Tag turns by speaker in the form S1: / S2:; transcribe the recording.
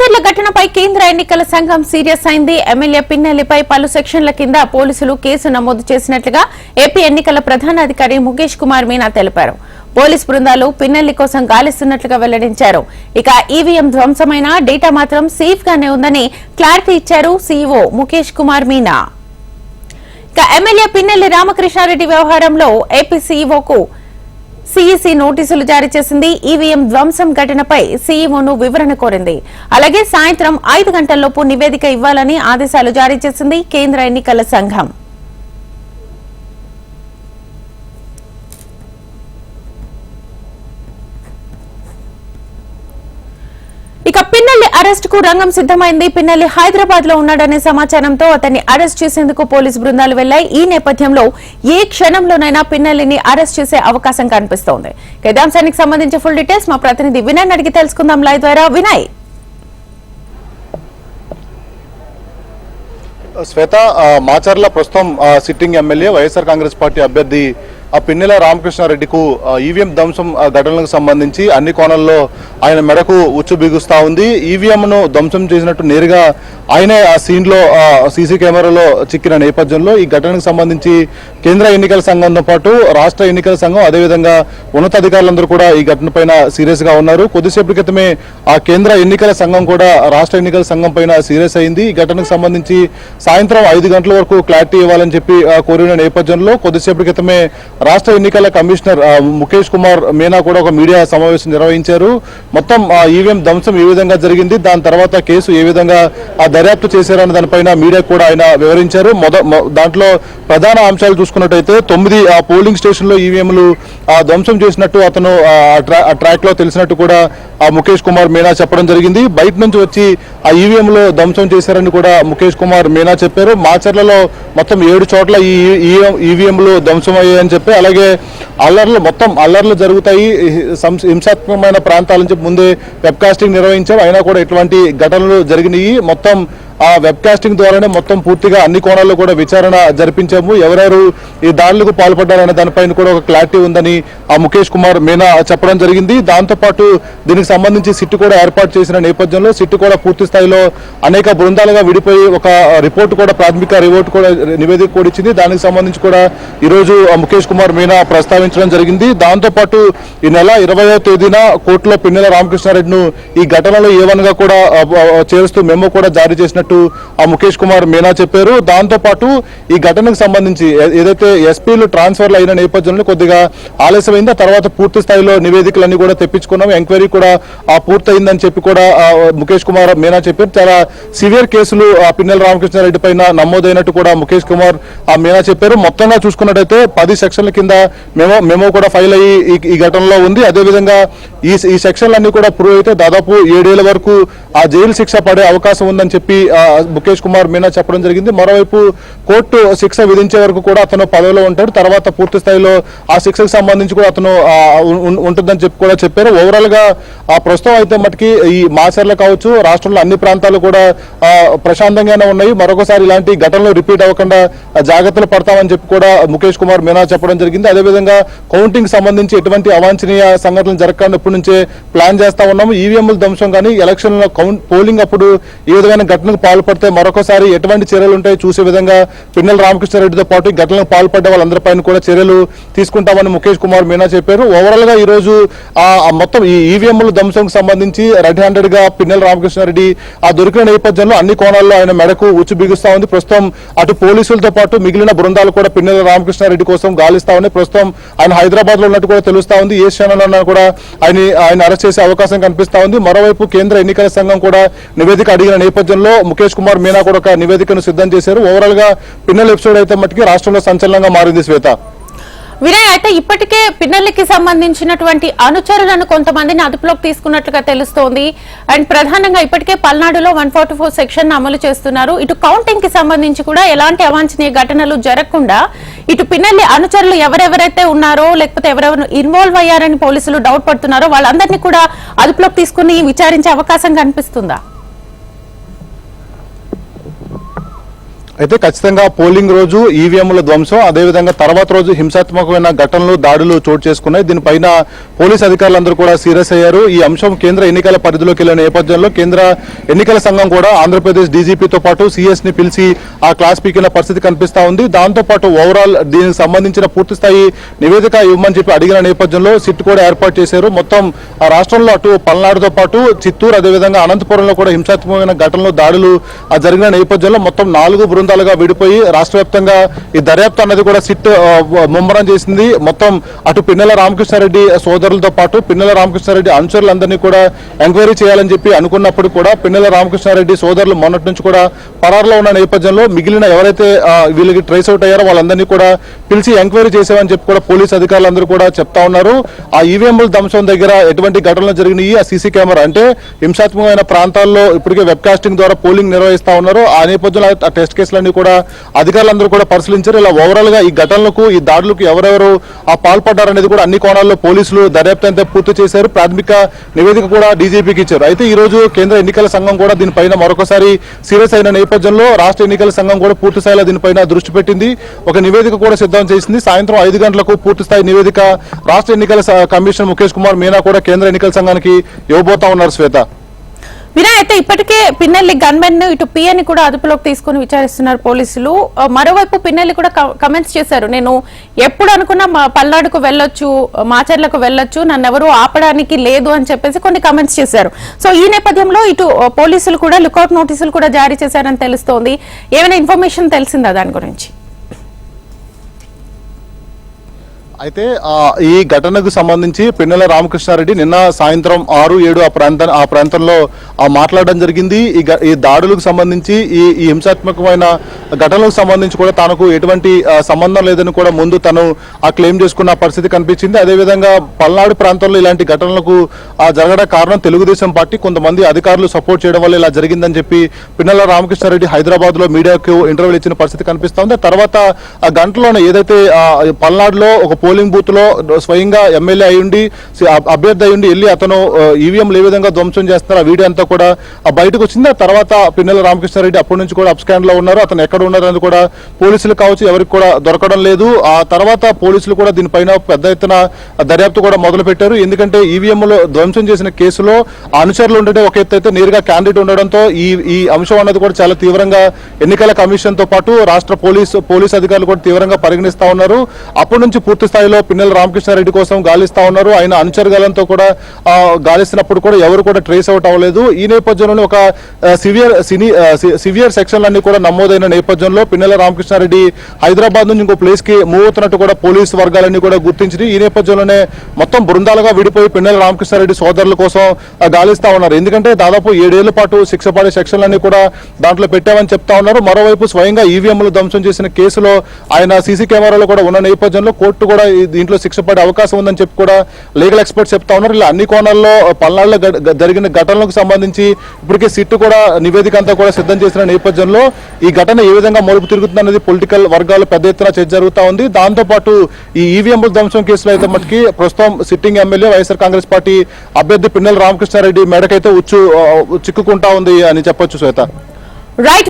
S1: మాచర్ల ఘటనపై కేంద్ర ఎన్నికల సంఘం సీరియస్ అయింది. ఎమ్మెల్యే పిన్నెల్లిపై పలు సెక్షన్ల కింద పోలీసులు కేసు నమోదు చేసినట్లుగా ఏపీ ఎన్నికల ప్రధానాధికారి ముఖేష్ కుమార్ మీనా తెలిపారు. పోలీస్ బృందాలు పిన్నెల్లి కోసం గాలిస్తున్నట్లుగా వెల్లడించారు. ఇక ఈవీఎం ధ్వంసమైన డేటా మాత్రం సేఫ్ గానే ఉందని క్లారిటీ ఇచ్చారు సీఈఓ ముఖేష్ కుమార్ మీనా. ఇక ఎమ్మెల్యే పిన్నెల్లి రామకృష్ణారెడ్డి వ్యవహారంలో ఏపీ సీఈఓకు సీఈసీ నోటీసులు జారీ చేసింది. ఈవీఎం ధ్వంసం ఘటనపై సీఈఓను వివరణ కోరింది. అలాగే సాయంత్రం 5 గంటల్లోపు నివేదిక ఇవ్వాలని ఆదేశాలు జారీ చేసింది కేంద్ర ఎన్నికల సంఘం. ఇక పిన్నెల్లి అరెస్ట్ కు రంగం సిద్దమైంది. పిన్నెల్లి హైదరాబాద్ లో ఉన్నాడనే సమాచారంతో అతన్ని అరెస్ట్ చేసేందుకు పోలీసు బృందాలు వెళ్లాయి. ఈ నేపథ్యంలో ఏ క్షణంలోనైనా పిన్నెల్లిని అరెస్ట్ చేసే అవకాశం కనిపిస్తోంది. ఇదే అంశానికి సంబంధించి ఫుల్ డీటెయిల్స్ మా ప్రతినిధి వినయ్ అడిగి తెలుసుకుందాం లైవ్ ద్వారా. వినయ్,
S2: శ్వేత, మాచర్ల ప్రస్తుతం sitting MLA YSR Congress party అభ్యర్థి పిన్నెల రామకృష్ణారెడ్డికు ఈవీఎం ధ్వంసం ఘటనలకు సంబంధించి అన్ని కోణాల్లో ఆయన మెడకు ఉచ్చు బిగుస్తా ఉంది. ఈవీఎంను ధ్వంసం చేసినట్టు నేరుగా ఆయనే ఆ సీన్లో సీసీ కెమెరాలో చిక్కిన నేపథ్యంలో ఈ ఘటనకు సంబంధించి కేంద్ర ఎన్నికల సంఘంతో పాటు రాష్ట్ర ఎన్నికల సంఘం అదేవిధంగా ఉన్నతాధికారులందరూ కూడా ఈ ఘటన పైన సీరియస్ గా ఉన్నారు. కొద్దిసేపటి క్రితమే ఆ కేంద్ర ఎన్నికల సంఘం కూడా రాష్ట్ర ఎన్నికల సంఘం పైన సీరియస్ అయింది. ఈ ఘటనకు సంబంధించి సాయంత్రం 5 గంటల వరకు క్లారిటీ ఇవ్వాలని చెప్పి కోరిన నేపథ్యంలో కొద్దిసేపటి క్రితమే రాష్ట్ర ఎన్నికల కమిషనర్ ముఖేష్ కుమార్ మీనా కూడా ఒక మీడియా సమావేశం నిర్వహించారు. మొత్తం ఈవీఎం ధ్వంసం ఏ విధంగా జరిగింది, దాని తర్వాత కేసు ఏ విధంగా దర్యాప్తు చేశారన్న దానిపైన మీడియా కూడా ఆయన వివరించారు. దాంట్లో ప్రధాన అంశాలు చూసుకున్నట్టయితే 9 పోలింగ్ స్టేషన్లో ఈవీఎంలు ధ్వంసం చేసినట్టు అతను ట్రాక్ లో తెలిసినట్టు కూడా ముఖేష్ కుమార్ మీనా చెప్పడం జరిగింది. బయట నుంచి వచ్చి ఆ ఈవీఎంలో ధ్వంసం చేశారని కూడా ముఖేష్ కుమార్ మీనా చెప్పారు. మాచర్లలో మొత్తం 7 చోట్ల ఈ ఈవీఎంలు ధ్వంసం అయ్యాయని చెప్పి, అలాగే అల్లర్లు జరుగుతాయి, హింసాత్మకమైన ప్రాంతాలని చెప్పి ముందే వెబ్కాస్టింగ్ నిర్వహించారు. అయినా కూడా ఇటువంటి ఘటనలు జరిగినాయి. మొత్తం ఆ వెబ్కాస్టింగ్ ద్వారానే మొత్తం పూర్తిగా అన్ని కోణాల్లో కూడా విచారణ జరిపించాము. ఎవరెవరు ఈ దాడులకు పాల్పడ్డారనే దానిపైన కూడా ఒక క్లారిటీ ఉందని ఆ ముఖేష్ కుమార్ మీనా చెప్పడం జరిగింది. దాంతోపాటు దీనికి సంబంధించి సిట్ కూడా ఏర్పాటు చేసిన నేపథ్యంలో సిట్ కూడా పూర్తి స్థాయిలో అనేక బృందాలుగా విడిపోయి ఒక రిపోర్ట్ కూడా ప్రాథమిక రిపోర్ట్ కూడా నివేదిక కూడా ఇచ్చింది. దానికి సంబంధించి కూడా ఈరోజు ముఖేష్ కుమార్ మీనా ప్రస్తావించడం జరిగింది. దాంతోపాటు ఈ నెల 20వ తేదీన కోర్టులో పిన్నెల రామకృష్ణారెడ్డిను ఈ ఘటనలో ఏవన్గా కూడా చేరుస్తూ మెమో కూడా జారీ చేసినట్టు ఆ ముఖేష్ కుమార్ మీనా చెప్పారు. దాంతో పాటు ఈ ఘటనకు సంబంధించి ఏదైతే ఎస్పీలు ట్రాన్స్ఫర్లు అయిన నేపథ్యంలో కొద్దిగా ఆలస్యమైంది. ఆ తర్వాత పూర్తి స్థాయిలో నివేదికలన్నీ కూడా తెప్పించుకున్నాం, ఎంక్వైరీ కూడా పూర్తయిందని చెప్పి కూడా ముఖేష్ కుమార్ మీనా చెప్పారు. చాలా సివియర్ కేసులు పిన్నెల రామకృష్ణారెడ్డి పైన నమోదైనట్టు కూడా ముఖేష్ కుమార్ మీనా చెప్పారు. మొత్తంగా చూసుకున్నట్టయితే 10 సెక్షన్ల కింద మెమో కూడా ఫైల్ అయ్యి ఈ ఘటనలో ఉంది. అదేవిధంగా ఈ సెక్షన్లన్నీ కూడా ప్రూవ్ అయితే దాదాపు 7 ఏళ్ల వరకు ఆ జైలు శిక్ష పడే అవకాశం ఉందని చెప్పి ముఖేష్ కుమార్ మీనా చెప్పడం జరిగింది. మరోవైపు కోర్టు శిక్ష విధించే వరకు కూడా అతను పదవిలో ఉంటాడు. తర్వాత పూర్తి స్థాయిలో ఆ శిక్షకు సంబంధించి కూడా అతను ఉంటుందని చెప్పి కూడా చెప్పారు. ఓవరాల్ గా ప్రస్తుతం అయితే మటుకి ఈ మాచర్ల కావచ్చు, రాష్ట్రంలో అన్ని ప్రాంతాలు కూడా ప్రశాంతంగానే ఉన్నాయి. మరొకసారి ఇలాంటి ఘటనలు రిపీట్ అవ్వకుండా జాగ్రత్తలు పడతామని చెప్పి కూడా ముఖేష్ కుమార్ మీనా చెప్పడం జరిగింది. అదేవిధంగా కౌంటింగ్ సంబంధించి ఎటువంటి అవాంఛనీయ సంఘటనలు జరగకుండా ఇప్పటి నుంచే ప్లాన్ చేస్తా ఉన్నాము. ఈవీఎంల ధ్వంసం కానీ ఎలక్షన్ పోలింగ్ అప్పుడు ఏ విధమైన ఘటనకు పాల్పడితే మరొకసారి ఎటువంటి చర్యలు ఉంటాయో చూసే విధంగా పిన్నెల రామకృష్ణారెడ్డితో పాటు ఈ ఘటనకు పాల్పడ్డ వాళ్ళందరిపైన కూడా చర్యలు తీసుకుంటామని ముఖేష్ కుమార్ మీనా చెప్పారు. ఓవరాల్ గా ఈ రోజు మొత్తం ఈ ఈవీఎంల ధ్వంసంకు సంబంధించి రెడ్ హ్యాండెడ్ గా పిన్నెల రామకృష్ణారెడ్డి దొరికిన నేపథ్యంలో అన్ని కోణాల్లో ఆయన మెడకు ఉచ్చు బిగుస్తా ఉంది. ప్రస్తుతం అటు పోలీసులతో పాటు మిగిలిన బృందాలు కూడా పిన్నెల రామకృష్ణారెడ్డి కోసం గాలిస్తా ఉన్నాయి. ప్రస్తుతం ఆయన హైదరాబాద్ లో ఉన్నట్టు కూడా తెలుస్తా ఉంది. ఏ క్షణంలో కూడా ఆయన అరెస్ట్ చేసే అవకాశం కనిపిస్తా ఉంది. మరోవైపు కేంద్ర ఎన్నికల సంఘం కూడా నివేదిక అడిగిన నేపథ్యంలో ముఖేష్ కుమార్ మీనా కూడా ఒక నివేదికను సిద్ధం చేశారు. ఓవరాల్ గా పిన్నెల ఎపిసోడ్ అయితే మట్టికి రాష్ట్రంలో సంచలనంగా మారింది. శ్వేత,
S1: వినయ్, అయితే ఇప్పటికే పిన్నెల్లికి సంబంధించినటువంటి అనుచరులను కొంతమందిని అదుపులోకి తీసుకున్నట్లుగా తెలుస్తోంది. అండ్ ప్రధానంగా ఇప్పటికే పల్నాడులో 144 సెక్షన్ అమలు చేస్తున్నారు. ఇటు కౌంటింగ్ కి సంబంధించి కూడా ఎలాంటి అవాంఛనీయ ఘటనలు జరగకుండా ఇటు పిన్నెల్లి అనుచరులు ఎవరెవరైతే ఉన్నారో లేకపోతే ఎవరెవరు ఇన్వాల్వ్ అయ్యారని పోలీసులు డౌట్ పడుతున్నారో వాళ్ళందరినీ కూడా అదుపులోకి తీసుకుని విచారించే అవకాశం కనిపిస్తుందా?
S2: అయితే ఖచ్చితంగా పోలింగ్ రోజు ఈవీఎంల ధ్వంసం, అదేవిధంగా తర్వాత రోజు హింసాత్మకమైన ఘటనలు, దాడులు చోటు చేసుకున్నాయి. దీనిపైన పోలీస్ అధికారులందరూ కూడా సీరియస్ అయ్యారు. ఈ అంశం కేంద్ర ఎన్నికల పరిధిలోకి వెళ్లిన నేపథ్యంలో కేంద్ర ఎన్నికల సంఘం కూడా ఆంధ్రప్రదేశ్ డీజీపీతో పాటు సిఎస్ ని పిలిచి ఆ క్లాస్ పీకిన పరిస్థితి కనిపిస్తా ఉంది. దాంతో పాటు ఓవరాల్ దీనికి సంబంధించిన పూర్తి స్థాయి నివేదిక ఇవ్వమని చెప్పి అడిగిన నేపథ్యంలో సిట్ కూడా ఏర్పాటు చేశారు. మొత్తం ఆ రాష్ట్రంలో అటు పల్నాడుతో పాటు చిత్తూరు, అదేవిధంగా అనంతపురంలో కూడా హింసాత్మకమైన ఘటనలు, దాడులు జరిగిన నేపథ్యంలో మొత్తం 4 బృందాలుగా విడిపోయి రాష్ట్ర వ్యాప్తంగా ఈ దర్యాప్తు అన్నది కూడా సిట్ ముమ్మరం చేసింది. మొత్తం అటు పిన్నెల రామకృష్ణారెడ్డి సోదరులతో పాటు పిన్నెల రామకృష్ణారెడ్డి అనుచరులందరినీ కూడా ఎంక్వైరీ చేయాలని చెప్పి అనుకున్నప్పుడు కూడా పిన్నెల రామకృష్ణారెడ్డి సోదరులు మొన్నటి నుంచి కూడా పరారులో ఉన్న నేపథ్యంలో మిగిలిన ఎవరైతే వీళ్ళకి ట్రేస్ అవుట్ అయ్యారో వాళ్ళందరినీ కూడా పిలిచి ఎంక్వైరీ చేసామని చెప్పి కూడా పోలీస్ అధికారులందరూ కూడా చెప్తా ఉన్నారు. ఆ ఈవీఎంల ధ్వంసం దగ్గర ఎటువంటి ఘటనలు జరిగినాయి, ఆ సీసీ కెమెరా అంటే హింసాత్మకమైన ప్రాంతాల్లో ఇప్పటికే వెబ్ కాస్టింగ్ ద్వారా పోలింగ్ నిర్వహిస్తా ఉన్నారు. ఆ నేపథ్యంలో ఆ టెస్ట్ కేసులన్నీ కూడా అధికారులందరూ కూడా పరిశీలించారు. ఇలా ఓవరాల్ గా ఈ ఘటనలకు, ఈ దాడులకు ఎవరెవరు పాల్పడ్డారనేది కూడా అన్ని కోణాల్లో పోలీసులు దర్యాప్తు అంతా పూర్తి చేశారు. ప్రాథమిక నివేదిక కూడా డీజీపీకి ఇచ్చారు. అయితే ఈ రోజు కేంద్ర ఎన్నికల సంఘం కూడా దీనిపైన మరొకసారి సీరియస్ అయిన నేపథ్యంలో రాష్ట్ర ఎన్నికల సంఘం కూడా పూర్తి స్థాయిలో దీనిపైన దృష్టి పెట్టింది. ఒక నివేదిక కూడా సిద్ధం చేసింది. సాయంత్రం 5 గంటలకు పూర్తి స్థాయి నివేదిక రాష్ట్ర ఎన్నికల కమిషనర్ ముఖేష్ కుమార్ మీనా కూడా కేంద్ర ఎన్నికల సంఘానికి ఇవ్వబోతా ఉన్నారు. శ్వేత,
S1: వినయ్, అయితే ఇప్పటికే పిన్నెల్లి గన్మెన్ ఇటు పిఎని కూడా అదుపులోకి తీసుకుని విచారిస్తున్నారు పోలీసులు. మరోవైపు పిన్నెల్లి కూడా కమెంట్స్ చేశారు, నేను ఎప్పుడు అనుకున్నా పల్నాడుకు వెళ్ళొచ్చు, మాచర్లకు వెళ్ళొచ్చు, నన్ను ఎవరు ఆపడానికి లేదు అని చెప్పేసి కొన్ని కమెంట్స్ చేశారు. సో ఈ నేపథ్యంలో ఇటు పోలీసులు కూడా లుకౌట్ నోటీసులు కూడా జారీ చేశారని తెలుస్తోంది. ఏమైనా ఇన్ఫర్మేషన్ తెలిసిందా దాని గురించి?
S2: అయితే ఈ ఘటనకు సంబంధించి పిన్నెల రామకృష్ణారెడ్డి నిన్న సాయంత్రం 6-7 ఆ ప్రాంతంలో మాట్లాడడం జరిగింది. ఈ దాడులకు సంబంధించి, ఈ హింసాత్మకమైన ఘటనలకు సంబంధించి కూడా తనకు ఎటువంటి సంబంధం లేదని కూడా ముందు తను క్లెయిమ్ చేసుకున్న పరిస్థితి కనిపించింది. అదేవిధంగా పల్నాడు ప్రాంతంలో ఇలాంటి ఘటనలకు జరగడం కారణం తెలుగుదేశం పార్టీ కొంతమంది అధికారులు సపోర్ట్ చేయడం వల్ల ఇలా జరిగిందని చెప్పి పిన్నెల రామకృష్ణారెడ్డి హైదరాబాద్ లో మీడియాకు ఇంటర్వ్యూలు ఇచ్చిన పరిస్థితి కనిపిస్తోంది. తర్వాత గంటలోనే ఏదైతే పల్నాడులో ఒక పోలింగ్ బూత్ లో స్వయంగా ఎమ్మెల్యే అయ్యుండి, అభ్యర్థి అయ్యుండి వెళ్ళి అతను ఈవీఎంలు ఏ విధంగా ధ్వంసం చేస్తున్నారు ఆ వీడియో అంతా కూడా బయటకు వచ్చింది. ఆ తర్వాత పిన్నెల రామకృష్ణారెడ్డి అప్పటి నుంచి కూడా అప్స్కాండ్ లో ఉన్నారు. అతను ఎక్కడ ఉన్నారని కూడా పోలీసులు కావచ్చు ఎవరికి కూడా దొరకడం లేదు. ఆ తర్వాత పోలీసులు కూడా దీనిపైన పెద్ద ఎత్తున దర్యాప్తు కూడా మొదలు పెట్టారు. ఎందుకంటే ఈవీఎంలు ధ్వంసం చేసిన కేసులో అనుచరులు ఉండటం ఒక ఎత్తు అయితే నేరుగా క్యాండిడేట్ ఉండడంతో ఈ అంశం అన్నది కూడా చాలా తీవ్రంగా ఎన్నికల కమిషన్ తో పాటు రాష్ట్ర పోలీస్ అధికారులు కూడా తీవ్రంగా పరిగణిస్తా ఉన్నారు. అప్పటి నుంచి పూర్తి స్థాయిలో పిన్నెల రామకృష్ణారెడ్డి కోసం గాలిస్తా ఉన్నారు. ఆయన అనుచరుగాలంతో కూడా గాలిస్తున్నప్పుడు కూడా ఎవరు కూడా ట్రేస్ అవుట్ అవ్వలేదు. ఈ నేపథ్యంలోనే ఒక సివియర్ సెక్షన్లన్నీ కూడా నమోదైన నేపథ్యంలో పిన్నెల రామకృష్ణారెడ్డి హైదరాబాద్ నుంచి ఇంకో ప్లేస్ కి మూవ్ అవుతున్నట్టు కూడా పోలీసు వర్గాలన్నీ కూడా గుర్తించింది. ఈ నేపథ్యంలోనే మొత్తం బృందాలుగా విడిపోయి పిన్నెల రామకృష్ణారెడ్డి సోదరుల కోసం గాలిస్తా ఉన్నారు. ఎందుకంటే దాదాపు 7 ఏళ్ల పాటు శిక్ష పడే సెక్షన్లన్నీ కూడా దాంట్లో పెట్టామని చెప్తా ఉన్నారు. మరోవైపు స్వయంగా ఈవీఎంలు ధ్వంసం చేసిన కేసులో ఆయన సీసీ కెమెరాలో కూడా ఉన్న నేపథ్యంలో కోర్టు కూడా దీంట్లో శిక్ష పడే అవకాశం ఉందని చెప్పి కూడా లీగల్ ఎక్స్పర్ట్స్ చెప్తా ఉన్నారు. ఇలా అన్ని కోణాల్లో పల్నాడులో జరిగిన ఘటనలకు సంబంధించి ఇప్పటికే సిట్ కూడా నివేదిక అంతా కూడా సిద్ధం చేసిన నేపథ్యంలో ఈ ఘటన ఏ విధంగా మలుపు తిరుగుతుందనేది పొలిటికల్ వర్గాలు పెద్ద ఎత్తున చర్చ జరుగుతా ఉంది. దాంతో పాటు ఈ ఈవీఎంల ధ్వంసం కేసులో అయితే మటుకి ప్రస్తుతం sitting MLA YSR Congress party అభ్యర్థి పిన్నెల రామకృష్ణారెడ్డి మెడకైతే చిక్కుకుంటా ఉంది అని చెప్పొచ్చు. శ్వేత,
S1: రైట్.